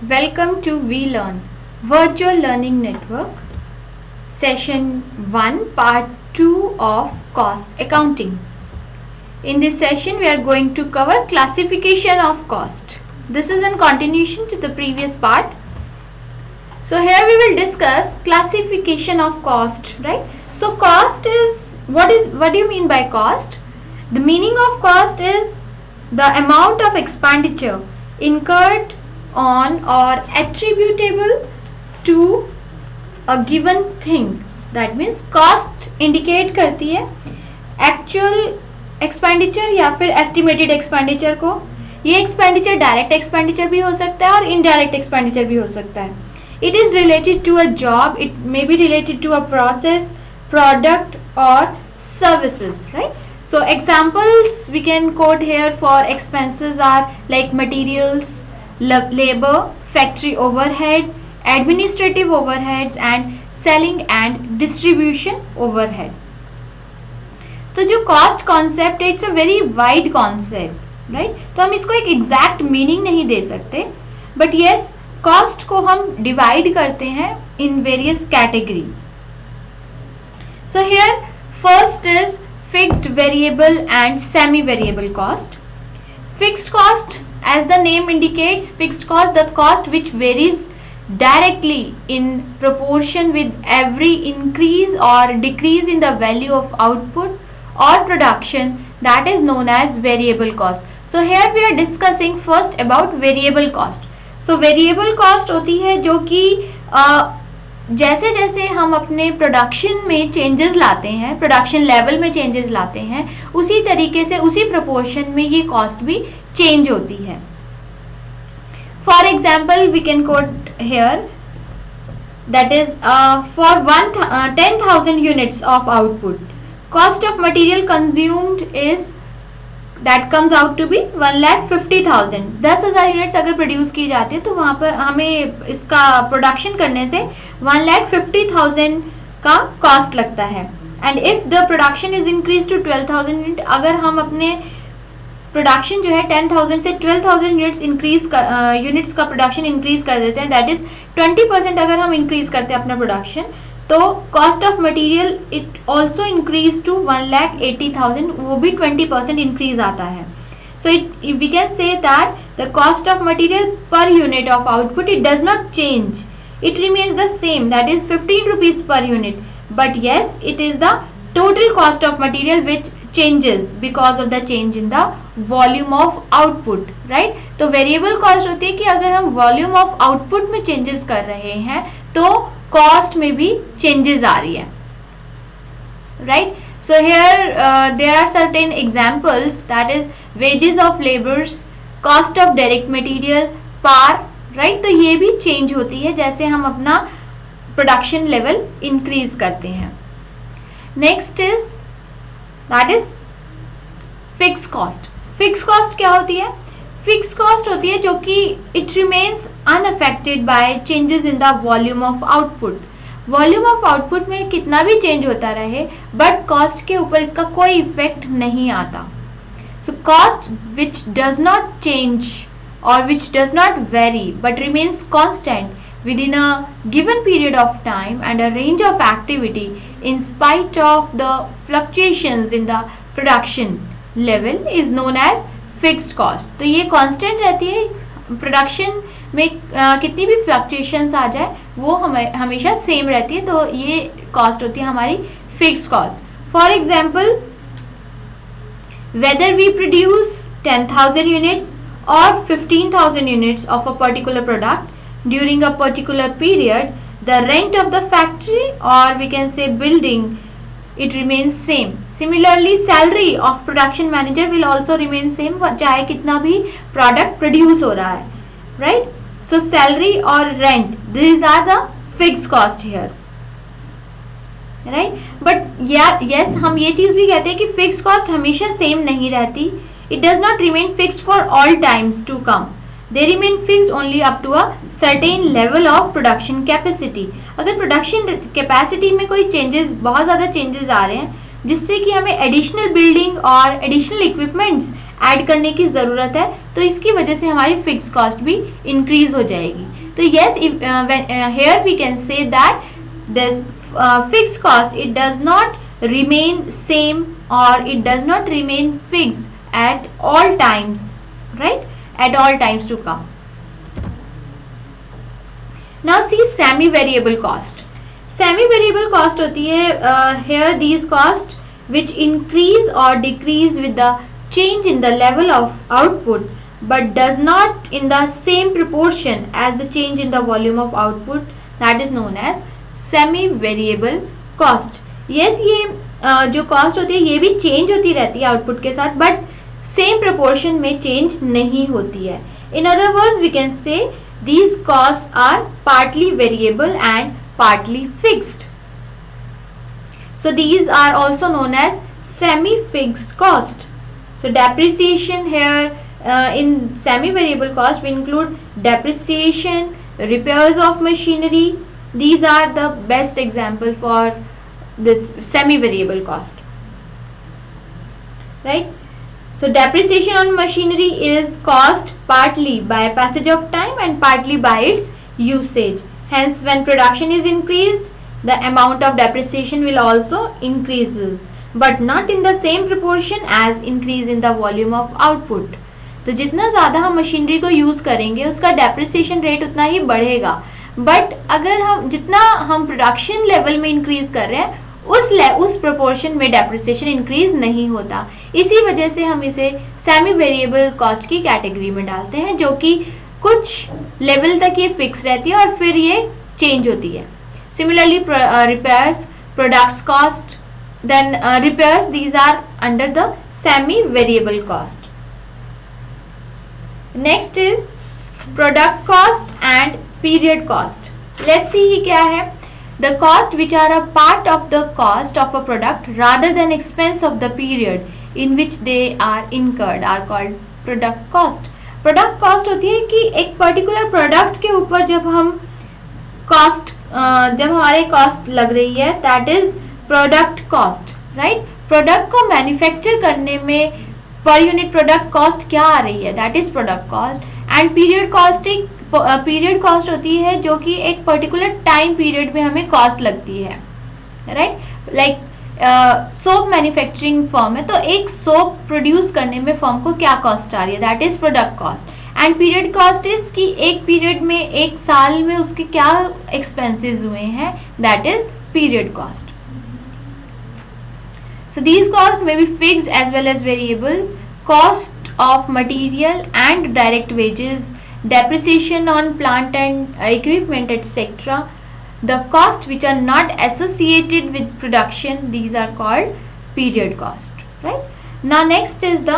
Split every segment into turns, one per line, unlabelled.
Welcome to VLearn Virtual Learning Network Session 1 Part 2 of Cost Accounting. In this session we are going to cover classification of cost. This is in continuation to the previous part. So here we will discuss classification of cost, right? So cost is what do you mean by cost? The meaning of cost is the amount of expenditure incurred on or attributable to a given thing. That means cost indicate करती है actual expenditure या फिर estimated expenditure को. ये expenditure direct expenditure भी हो सकता है और indirect expenditure भी हो सकता है. It is related to a job, it may be related to a process, product or services, right? So examples we can quote here for expenses are like materials, labor, factory overhead, administrative overheads and selling and distribution overhead. तो जो cost concept है, it's a very wide concept, right? तो हम इसको एक exact meaning नहीं दे सकते, but yes, cost को हम divide करते हैं in various category. So here first is fixed, variable and semi-variable cost. Fixed cost, as the name indicates, fixed cost, the cost which varies directly in proportion with every increase or decrease in the value of output or production, that is known as variable cost. So here we are discussing first about variable cost. So variable cost होती है जो कि जैसे जैसे हम अपने production में changes लाते हैं, प्रोडक्शन लेवल में चेंजेस लाते हैं, उसी तरीके से उसी प्रोपोर्शन में ये कॉस्ट भी चेंज होती है. For example we can quote here that is for 10,000 units of output, cost of material consumed is that comes out to be 1,50,000. 10,000 units अगर प्रोड्यूस की जाती है तो वहाँ पर हमें इसका प्रोडक्शन करने से 1,50,000 का कॉस्ट लगता है. And if the production is increase to 12,000 unit, अगर हम अपने प्रोडक्शन जो है 10,000 से 12,000 यूनिट्स का प्रोडक्शन इंक्रीज कर देते हैं, दैट इज 20% अगर हम इंक्रीज करते हैं अपना प्रोडक्शन, तो cost of material it also increase to 1,80,000, वो भी 20% इंक्रीज आता है. So we can say that the cost of material per unit of output it does not change, it remains the same, that is 15 rupees per unit, but yes, it is the total cost of material which changes because of the change in the volume of output, right? तो variable cost होती है कि अगर हम volume of output में changes कर रहे हैं तो cost में भी changes आ रही है, right? So here there are certain examples, that is wages of laborers, cost of direct material, par, right? तो ये भी चेंज होती है जैसे हम अपना प्रोडक्शन लेवल इंक्रीज करते हैं. Next is that is fix cost. Fix cost क्या होती है? फिक्स कॉस्ट होती है जो कि it remains unaffected bye changes in the volume of output. Volume of output में कितना भी चेंज होता रहे बट कॉस्ट के ऊपर इसका कोई इफेक्ट नहीं आता. So cost which does not change or which does not vary but remains constant within a given period of time and a range of activity in spite of the fluctuations in the production level is known as fixed cost. तो ये constant रहती है, production में कितनी भी fluctuations आ जाए वो हमेशा सेम रहती है, तो ये कॉस्ट होती है हमारी fix cost. For example, whether we produce 10,000 units or 15,000 units of a particular product during a particular period, the rent of the factory or we can say building, it remains same. Similarly, salary of production manager will also remain same चाहे कितना भी product produce हो रहा है, right? So salary or rent, these are the fixed cost here, right? But yeah, yes, हम ये चीज़ भी कहते हैं कि fixed cost हमेशा same नहीं रहती. It does not remain fixed for all times to come. They remain fixed only up to a certain level of production capacity. अगर production capacity में कोई changes, बहुत ज़्यादा changes आ रहे हैं, जिससे कि हमें एडिशनल बिल्डिंग और एडिशनल इक्विपमेंट्स ऐड करने की ज़रूरत है, तो इसकी वजह से हमारी फिक्स कॉस्ट भी इंक्रीज हो जाएगी. तो yes, here we can say that this fixed cost, it does not remain same or it does not remain fixed at all times, right? At all times to come. Now see semi variable cost. Semi variable cost होती है here these costs which increase or decrease with the change in the level of output but does not in the same proportion as the change in the volume of output, that is known as semi variable cost. Yes, ये जो cost होती है ये भी change होती रहती है output के साथ, but same proportion में change नहीं होती है. In other words, we can say these costs are partly variable and partly fixed. So these are also known as semi-fixed cost. So depreciation here in semi-variable cost we include depreciation, repairs of machinery. These are the best example for this semi-variable cost, right? So depreciation on machinery is caused partly by passage of time and partly by its usage. Hence, when production is increased, the amount of depreciation will also increases, but not in the same proportion as increase in the volume of output. तो जितना ज़्यादा हम machinery को use करेंगे उसका depreciation rate उतना ही बढ़ेगा, but अगर हम जितना हम प्रोडक्शन लेवल में इंक्रीज कर रहे हैं उस प्रोपोर्शन में डेप्रिसिएशन इंक्रीज नहीं होता. इसी वजह से हम इसे सेमी वेरिएबल कॉस्ट की कैटेगरी में डालते हैं, जो कि कुछ लेवल तक ये फिक्स रहती है और फिर ये चेंज होती है. Similarly repairs, products cost, then repairs, these are under the semi variable cost. Next is product cost and period cost. Let's see ये क्या है. The cost which are a part of the cost of a product rather than expense of the period in which they are incurred are called product cost. Product cost होती है कि एक particular product के ऊपर जब हम cost जब हमारे cost लग रही है, that is product cost, right? Product को manufacture करने में per unit product cost क्या आ रही है, that is product cost. And period cost period cost होती है जो कि एक पर्टिकुलर टाइम पीरियड में हमें कॉस्ट लगती है, right? Like soap manufacturing firm है, तो एक सोप प्रोड्यूस करने में फर्म को क्या कॉस्ट आ रही है, that is product cost. And period cost is कि एक पीरियड में, एक साल में उसके क्या एक्सपेंसेस हुए हैं, that is period cost. So these cost may be fixed as well as variable. Cost of material and direct wages, depreciation on plant and equipment, etc. The costs which are not associated with production, these are called period cost, right? Now next is the,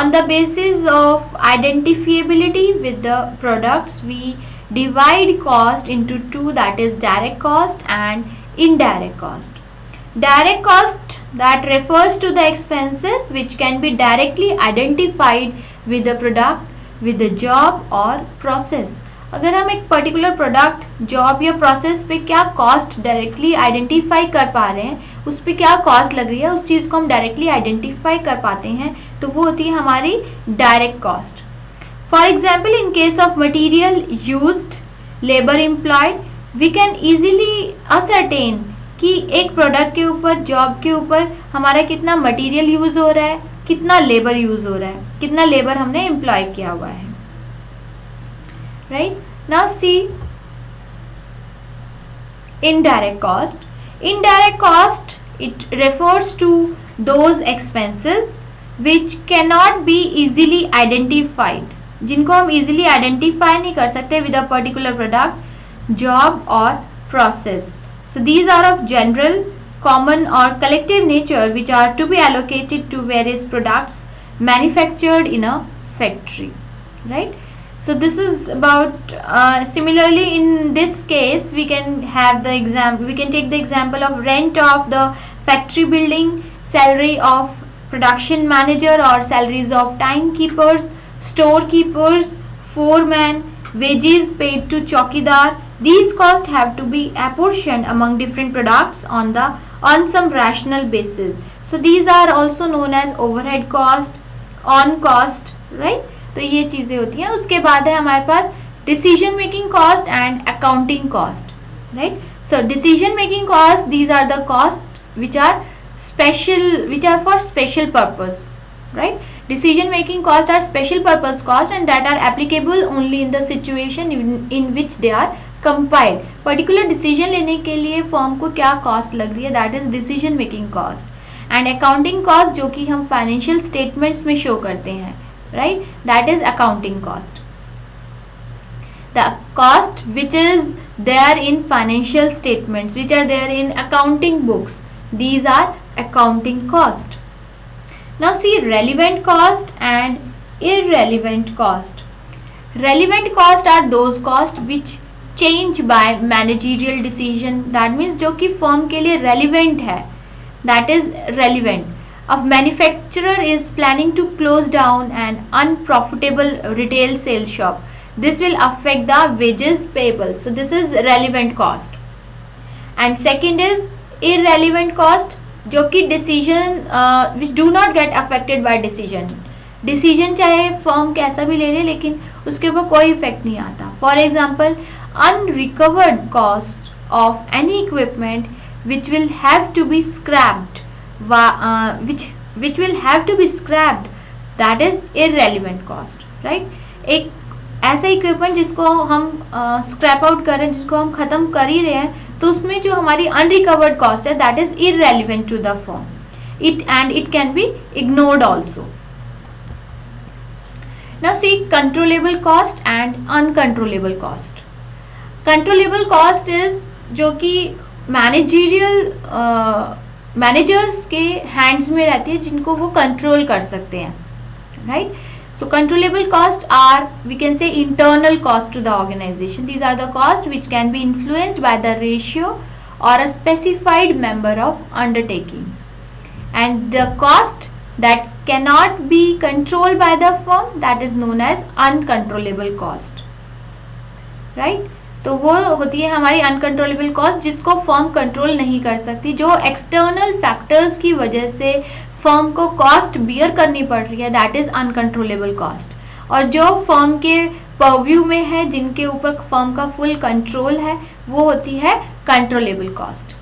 on the basis of identifiability with the products, we divide cost into two, that is direct cost and indirect cost. Direct cost, that refers to the expenses which can be directly identified with the product, with the job or process. अगर हम एक particular product, job या process पे क्या cost directly identify कर पा रहे हैं, उस पर क्या कॉस्ट लग रही है, उस चीज़ को हम डायरेक्टली आइडेंटिफाई कर पाते हैं, तो वो होती है हमारी direct cost. For example, in case of material used, labour employed, we can easily ascertain कि एक प्रोडक्ट के ऊपर, जॉब के ऊपर हमारा कितना मटीरियल यूज हो रहा है, कितना लेबर यूज हो रहा है, कितना लेबर हमने एम्प्लॉय किया हुआ है, right? Now see indirect cost. Indirect cost, it refers to those expenses which can not be easily identified, जिनको हम इजीली आइडेंटिफाई नहीं कर सकते with a particular product, job और process. So these are of general, common or collective nature which are to be allocated to various products manufactured in a factory, right? So this is about similarly in this case we can have the example, we can take the example of rent of the factory building, salary of production manager or salaries of timekeepers, storekeepers, foreman, wages paid to chowkidar. These costs have to be apportioned among different products on some rational basis. So these are also known as overhead cost, on cost, right? तो ये चीज़ें होती हैं. उसके बाद है हमारे पास decision making cost and accounting cost, right? So decision making cost, these are the costs which are for special purpose, right? Decision making costs are special purpose costs and that are applicable only in the situation in which they are compiled. Particular decision लेने के लिए firm को क्या cost लग रही है, that is decision making cost. And accounting cost जो कि हम फाइनेंशियल स्टेटमेंट्स में शो करते हैं, right, that is accounting cost. The cost which is there in financial statements, which are there in accounting books, these are accounting cost. Now see relevant cost and irrelevant cost. Relevant cost are those cost which change by managerial decision, that means जो कि firm के लिए relevant है, that is relevant. A manufacturer is planning to close down an unprofitable retail sales shop. This will affect the wages payable. So this is relevant cost. And second is irrelevant cost, जो कि decision which do not get affected by decision. Decision चाहे firm कैसा भी ले ले लेकिन उसके ऊपर कोई effect नहीं आता. For example, unrecovered cost of any equipment which will have to be scrapped, which will have to be scrapped, that is irrelevant cost, right? एक ऐसा इक्विपमेंट जिसको हम स्क्रैप आउट कर रहे हैं, जिसको हम ख़त्म कर ही रहे हैं, तो उसमें जो हमारी अनरिकवर्ड कॉस्ट है that is irrelevant to the firm. It can be ignored also. Now see controllable cost and uncontrollable cost. Controllable cost is जो कि मैनेजर्स के हैंड्स में रहती है, जिनको वो कंट्रोल कर सकते हैं, right? So controllable costs are, we can say, internal cost to the organization. These are the costs which can be influenced by the ratio or a specified member of undertaking. And the cost that cannot be controlled by the firm, that is known as uncontrollable cost, right? तो वो होती है हमारी uncontrollable cost, जिसको firm control नहीं कर सकती, जो एक्सटर्नल फैक्टर्स की वजह से फर्म को कॉस्ट बियर करनी पड़ रही है, दैट इज अनकंट्रोलेबल कॉस्ट. और जो फर्म के परव्यू में है, जिनके ऊपर फर्म का फुल कंट्रोल है, वो होती है controllable cost.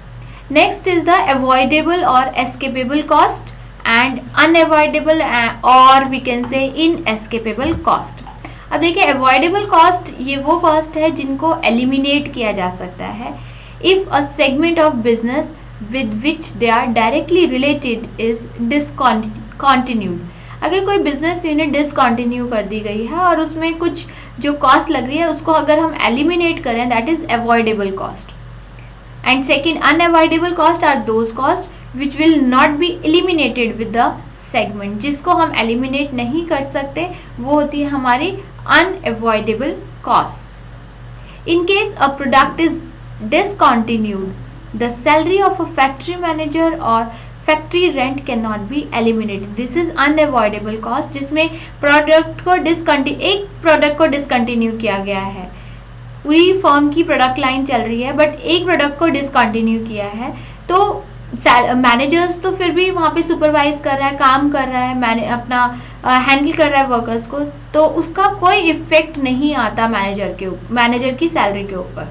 Next is the avoidable और एस्केपेबल कॉस्ट एंड अनअवॉइडेबल और we can say inescapable cost. अब देखिए अवॉइडेबल कॉस्ट ये वो कॉस्ट है जिनको एलिमिनेट किया जा सकता है if a segment of business with which they are directly related is discontinued. अगर कोई बिजनेस यूनिट डिसकंटिन्यू कर दी गई है और उसमें कुछ जो कॉस्ट लग रही है उसको अगर हम एलिमिनेट करें, that is avoidable cost. And second unavoidable cost are those cost which will not be eliminated with the segment. जिसको हम एलिमिनेट नहीं कर सकते वो होती है हमारी unavoidable cost. In case a product is discontinued, the salary of a factory manager or factory rent cannot be eliminated. This is unavoidable cost, जिसमें प्रोडक्ट को एक प्रोडक्ट को डिसकंटिन्यू किया गया है. पूरी फर्म की प्रोडक्ट लाइन चल रही है बट एक प्रोडक्ट को डिसकंटिन्यू किया है, तो मैनेजर्स तो फिर भी वहाँ पे सुपरवाइज कर रहा है, काम कर रहा है, अपना हैंडल कर रहा है वर्कर्स को, तो उसका कोई इफेक्ट नहीं आता मैनेजर की सैलरी के ऊपर,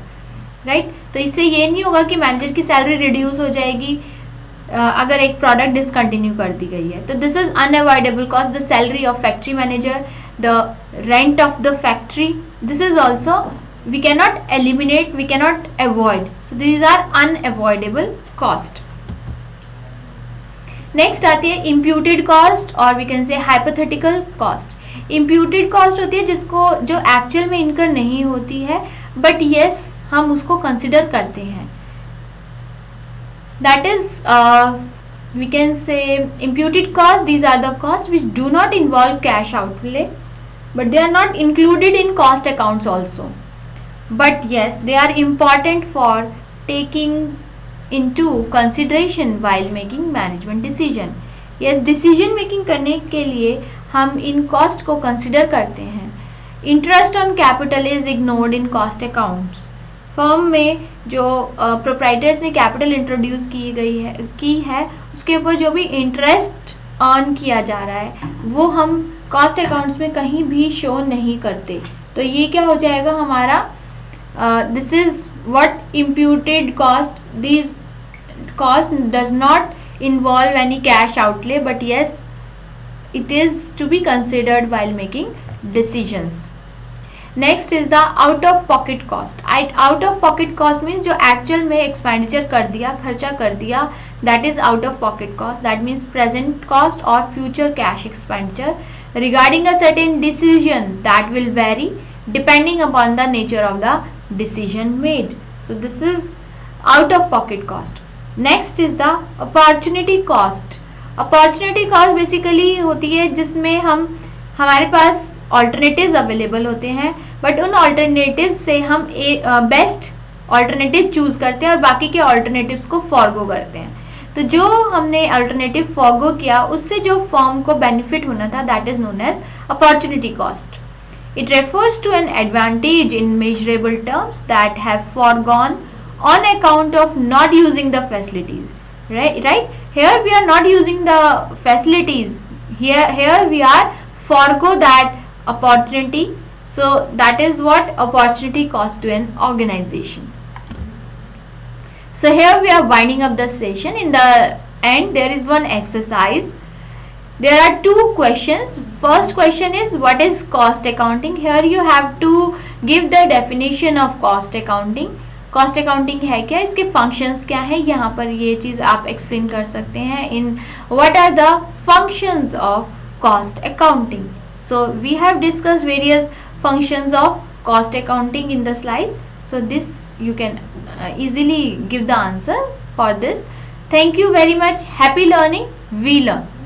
राइट? तो इससे ये नहीं होगा कि मैनेजर की सैलरी रिड्यूस हो जाएगी अगर एक प्रोडक्ट डिसकंटिन्यू कर दी गई है. तो this is unavoidable cost, the salary of factory manager, the rent of the factory, this is also we cannot eliminate, we cannot avoid. So these are unavoidable cost. Next आती है imputed cost और we can say hypothetical cost. Imputed cost होती है जिसको जो actual में इनकर नहीं होती है बट येस हम उसको कंसिडर करते हैं. That is we can say imputed cost. These are the costs which do not involve cash outlay, but they are not included in cost accounts also. But yes, they are important for taking into consideration while making management decision. Yes, decision making करने के लिए हम इन cost को consider करते हैं. Interest on capital is ignored in cost accounts. Firm में जो proprietors ने कैपिटल इंट्रोड्यूस की है उसके ऊपर जो भी इंटरेस्ट अर्न किया जा रहा है वो हम कॉस्ट अकाउंट्स में कहीं भी शो नहीं करते। तो ये क्या हो जाएगा हमारा, this is what imputed cost, this cost does not involve any cash outlay, but yes, it is to be considered while making decisions. Next is the out of pocket cost. Out of pocket cost means जो actual में expenditure कर दिया, खर्चा कर दिया, that is out of pocket cost. That means present cost or future cash expenditure regarding a certain decision that will vary depending upon the nature of the decision made. So this is out of pocket cost. Next is the opportunity cost. Opportunity cost basically होती है जिसमें हमारे पास alternatives available होते हैं, but उन alternatives से हम best alternative choose करते हैं और बाकी के ऑल्टरनेटिव्स को फॉरगो करते हैं। तो जो हमने अल्टरनेटिव फॉरगो किया उससे जो फर्म को बेनिफिट होना था that is known as opportunity cost. It refers to an advantage in measurable terms that have forgone on account of not using the facilities, right here we are not using the facilities, here we are forgo that opportunity, so that is what opportunity cost to an organization. So here we are winding up the session. In the end there is one exercise. There are two questions. First question is what is cost accounting. Here you have to give the definition of cost accounting. Cost accounting है क्या, इसके functions क्या है, यहाँ पर ये चीज आप एक्सप्लेन कर सकते हैं in what are the functions of cost accounting. So we have discussed various functions of cost accounting in the slide. So this you can easily give the answer for this. Thank you very much. Happy learning. We learn.